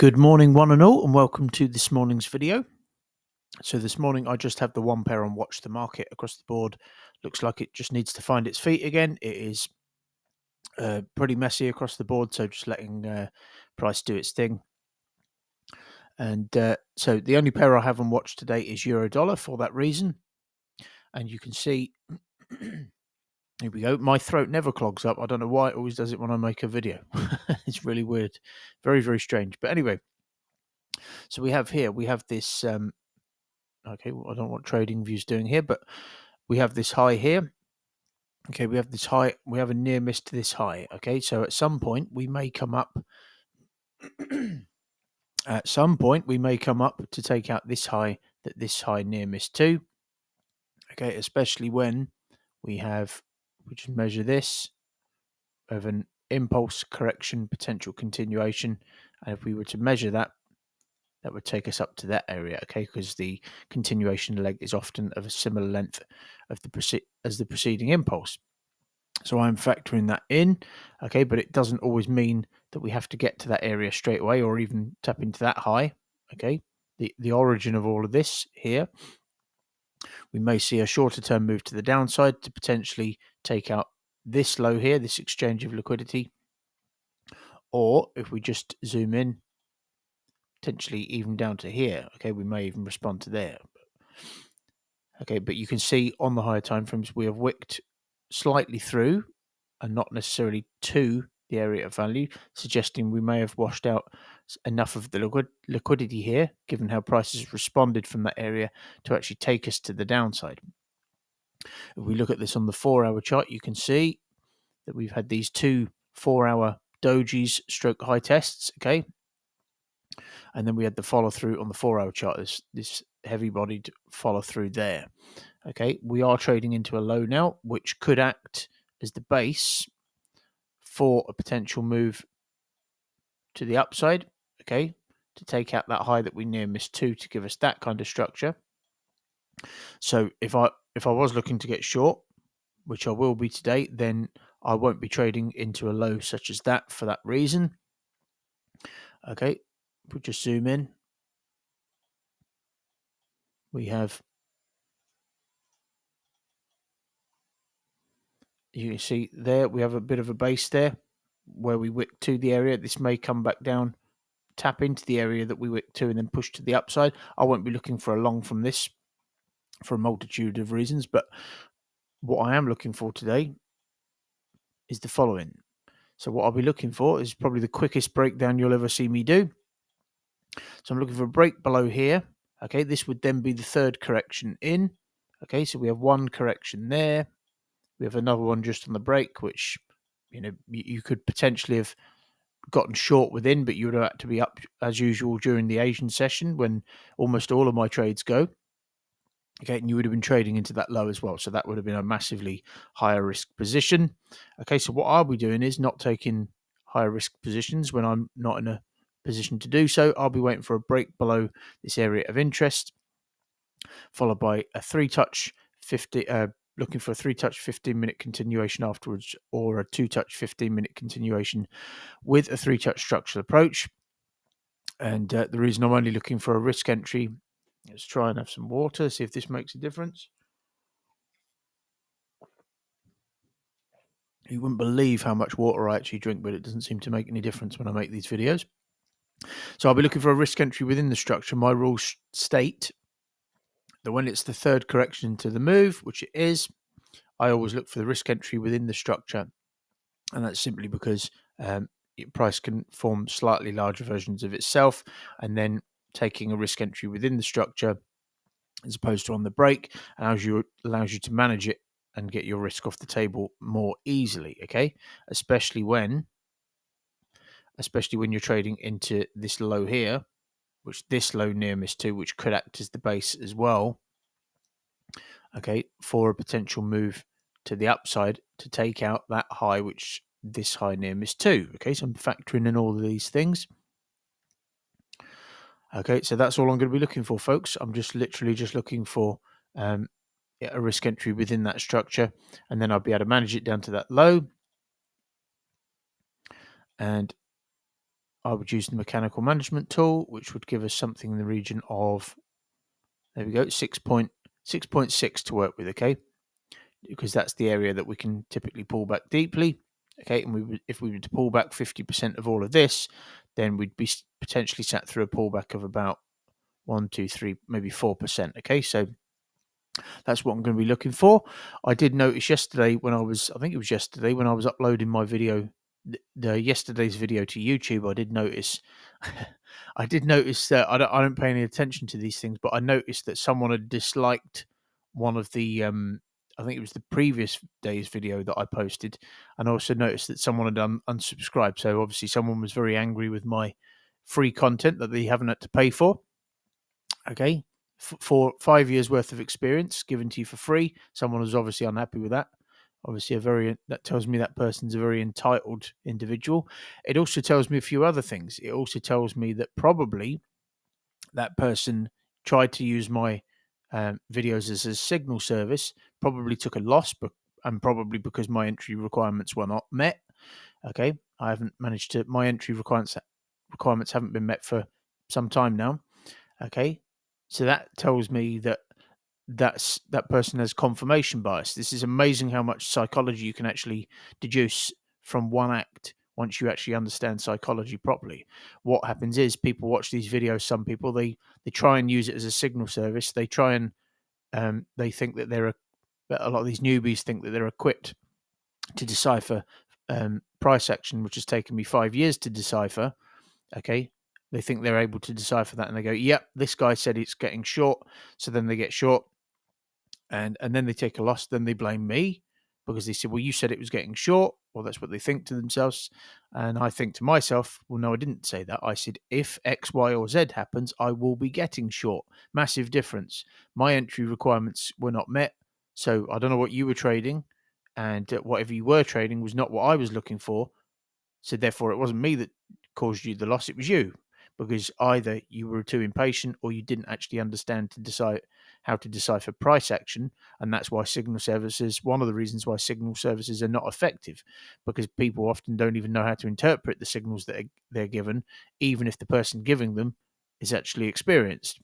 Good morning, one and all, and welcome to this morning's video. So this morning I just have the one pair on watch the market across the board. Looks like it just needs to find its feet again. It is pretty messy across the board, so just letting price do its thing. And so the only pair I have on watch today is euro dollar for that reason. And you can see, here we go. My throat never clogs up. I don't know why it always does it when I make a video. It's really weird. Very, very strange. But anyway, so we have this okay, well, I don't know what trading view's doing here, but we have this high here. Okay, we have this high, we have a near miss to this high. Okay, so at some point we may come up to take out this high that this high near miss to. Okay, especially when we just measure this of an impulse correction potential continuation, and if we were to measure that, that would take us up to that area, okay, because the continuation leg is often of a similar length of as the preceding impulse. So I'm factoring that in, okay, but it doesn't always mean that we have to get to that area straight away or even tap into that high, okay. The origin of all of this here, we may see a shorter term move to the downside to potentially take out this low here, this exchange of liquidity, or if we just zoom in, potentially even down to here, okay, we may even respond to there. Okay, but you can see on the higher time frames we have wicked slightly through and not necessarily to the area of value, suggesting we may have washed out enough of the liquidity here, given how prices responded from that area, to actually take us to the downside. If we look at this on the 4-hour chart, you can see that we've had these two 4-hour dojis stroke high tests, okay, and then we had the follow through on the 4-hour chart, this heavy bodied follow through there. Okay, we are trading into a low now, which could act as the base for a potential move to the upside, okay, to take out that high that we near missed to give us that kind of structure. So if I was looking to get short, which I will be today, then I won't be trading into a low such as that for that reason. Okay, if we just zoom in, we have, you can see there, we have a bit of a base there where we wick to the area. This may come back down, tap into the area that we wick to, and then push to the upside. I won't be looking for a long from this for a multitude of reasons, but what I am looking for today is the following. So what I'll be looking for is probably the quickest breakdown you'll ever see me do. So I'm looking for a break below here. Okay, this would then be the third correction in. Okay, so we have one correction there. We have another one just on the break, which, you know, you could potentially have gotten short within, but you would have had to be up as usual during the Asian session when almost all of my trades go. Okay, and you would have been trading into that low as well. So that would have been a massively higher risk position. Okay, so what I'll be doing is not taking higher risk positions when I'm not in a position to do so. I'll be waiting for a break below this area of interest, followed by a three-touch 50, looking for a three-touch 15-minute continuation afterwards, or a two-touch 15-minute continuation with a three-touch structural approach. And the reason I'm only looking for a risk entry, let's try and have some water, see if this makes a difference. You wouldn't believe how much water I actually drink, but it doesn't seem to make any difference when I make these videos. So I'll be looking for a risk entry within the structure. My rules state that when it's the third correction to the move, which it is, I always look for the risk entry within the structure. And that's simply because price can form slightly larger versions of itself, and then taking a risk entry within the structure as opposed to on the break allows you to manage it and get your risk off the table more easily, okay? Especially when you're trading into this low here, which this low near miss to, which could act as the base as well, okay, for a potential move to the upside to take out that high, which this high near miss to. Okay, so I'm factoring in all of these things. Okay, so that's all I'm going to be looking for, folks. I'm just literally just looking for a risk entry within that structure, and then I'll be able to manage it down to that low. And I would use the mechanical management tool, which would give us something in the region of, there we go, 6.6 to work with, okay? Because that's the area that we can typically pull back deeply, okay? And if we were to pull back 50% of all of this, then we'd be potentially sat through a pullback of about 1, 2, 3, maybe 4%, okay? So that's what I'm going to be looking for. I did notice yesterday I think it was yesterday when I was uploading my video, the yesterday's video to YouTube. I did notice, I did notice that I don't pay any attention to these things, but I noticed that someone had disliked one of the, I think it was the previous day's video that I posted, and I also noticed that someone had unsubscribed. So obviously, someone was very angry with my free content that they haven't had to pay for. Okay, for 5 years worth of experience given to you for free. Someone was obviously unhappy with that. Obviously, that tells me that person's a very entitled individual. It also tells me a few other things. It also tells me that probably that person tried to use my videos as a signal service, probably took a loss, and probably because my entry requirements were not met. Okay, I haven't managed to. My entry requirements haven't been met for some time now. Okay, so that tells me that that person has confirmation bias. This is amazing how much psychology you can actually deduce from one act once you actually understand psychology properly. What happens is people watch these videos. Some people they try and use it as a signal service. They try and they think that a lot of these newbies think that they're equipped to decipher price action, which has taken me 5 years to decipher. Okay, they think they're able to decipher that, and they go, "Yep, this guy said it's getting short," so then they get short, and then they take a loss. Then they blame me because they said, "Well, you said it was getting short." Well, that's what they think to themselves, and I think to myself, "Well, no, I didn't say that. I said if X, Y, or Z happens, I will be getting short." Massive difference. My entry requirements were not met, so I don't know what you were trading, and whatever you were trading was not what I was looking for. So therefore, it wasn't me that caused you the loss; it was you, because either you were too impatient or you didn't actually understand to decide how to decipher price action, and that's why signal services. One of the reasons why signal services are not effective, because people often don't even know how to interpret the signals that they're given, even if the person giving them is actually experienced.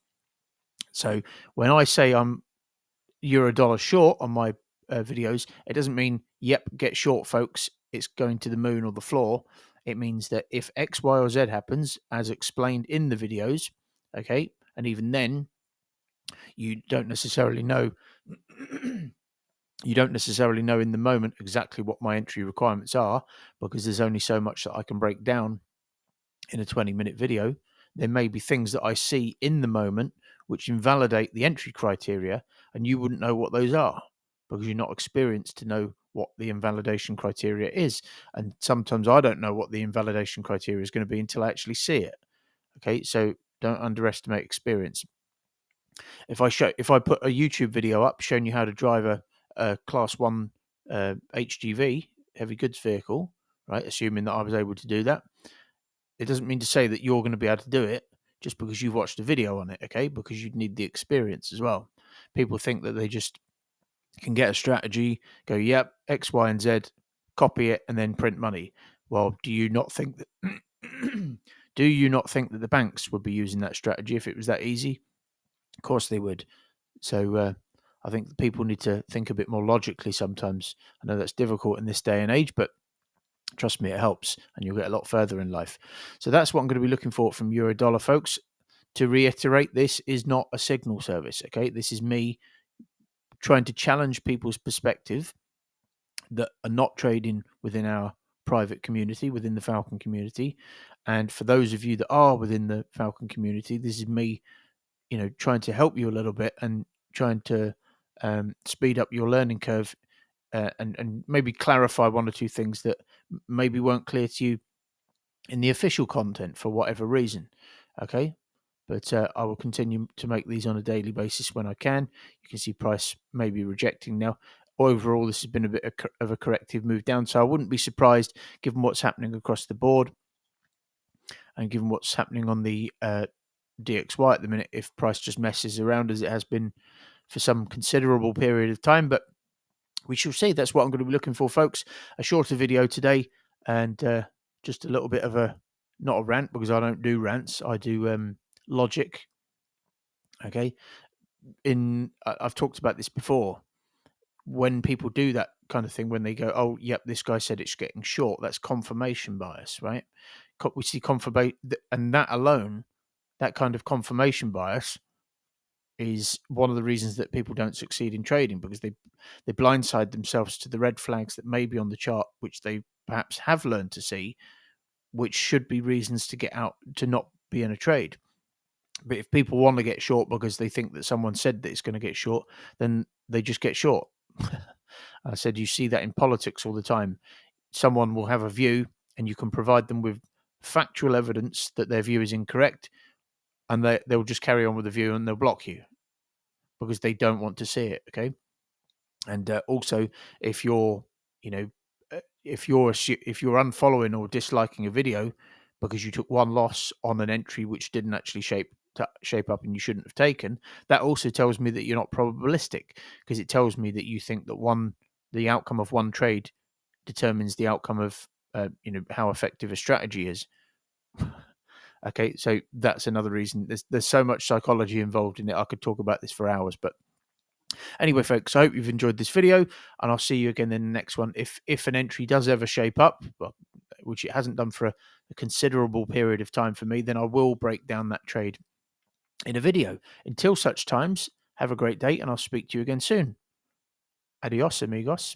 So when I say I'm euro dollar short on my videos, it doesn't mean, yep, get short, folks. It's going to the moon or the floor. It means that if X, Y, or Z happens, as explained in the videos, okay, and even then, you don't necessarily know. You don't necessarily know in the moment exactly what my entry requirements are, because there's only so much that I can break down in a 20-minute video. There may be things that I see in the moment which invalidate the entry criteria, and you wouldn't know what those are because you're not experienced to know what the invalidation criteria is. And sometimes I don't know what the invalidation criteria is going to be until I actually see it. Okay, so don't underestimate experience. If I put a YouTube video up showing you how to drive a class 1 HGV, heavy goods vehicle, right, assuming that I was able to do that, it doesn't mean to say that you're going to be able to do it just because you've watched a video on it, okay? Because you'd need the experience as well. People think that they just can get a strategy, go, yep, X, Y, and Z, copy it, and then print money. Well, do you not think that do you not think that the banks would be using that strategy if it was that easy? Of course they would. So I think people need to think a bit more logically sometimes. I know that's difficult in this day and age, but trust me, it helps, and you'll get a lot further in life. So that's what I'm going to be looking for from euro dollar, folks. To reiterate, this is not a signal service, okay? This is me trying to challenge people's perspective that are not trading within our private community, within the Falcon community. And for those of you that are within the Falcon community, this is me, trying to help you a little bit and trying to speed up your learning curve, and maybe clarify one or two things that maybe weren't clear to you in the official content for whatever reason. Okay. But I will continue to make these on a daily basis when I can. You can see price maybe rejecting now. Overall, this has been a bit of a corrective move down. So I wouldn't be surprised, given what's happening across the board and given what's happening on the DXY at the minute, if price just messes around as it has been for some considerable period of time. But we shall see. That's what I'm going to be looking for, folks. A shorter video today, and just a little bit of a not a rant because I don't do rants. I do logic. Okay. I've talked about this before. When people do that kind of thing, when they go, "Oh, yep, this guy said it's getting short," that's confirmation bias, right? We see confirmation, and that alone, that kind of confirmation bias, is one of the reasons that people don't succeed in trading, because they blindside themselves to the red flags that may be on the chart, which they perhaps have learned to see, which should be reasons to get out, to not be in a trade. But if people want to get short because they think that someone said that it's going to get short, then they just get short. I said you see that in politics all the time. Someone will have a view, and you can provide them with factual evidence that their view is incorrect, and they'll just carry on with the view, and they'll block you because they don't want to see it. Okay. And also, if you're, you know, if you're unfollowing or disliking a video because you took one loss on an entry which didn't actually shape up and you shouldn't have taken, that also tells me that you're not probabilistic, because it tells me that you think that the outcome of one trade determines the outcome of how effective a strategy is. Okay, so that's another reason. There's so much psychology involved in it. I could talk about this for hours, but anyway, folks, I hope you've enjoyed this video, and I'll see you again in the next one. If an entry does ever shape up, well, which it hasn't done for a considerable period of time for me, then I will break down that trade in a video. Until such times, have a great day, and I'll speak to you again soon. Adios, amigos.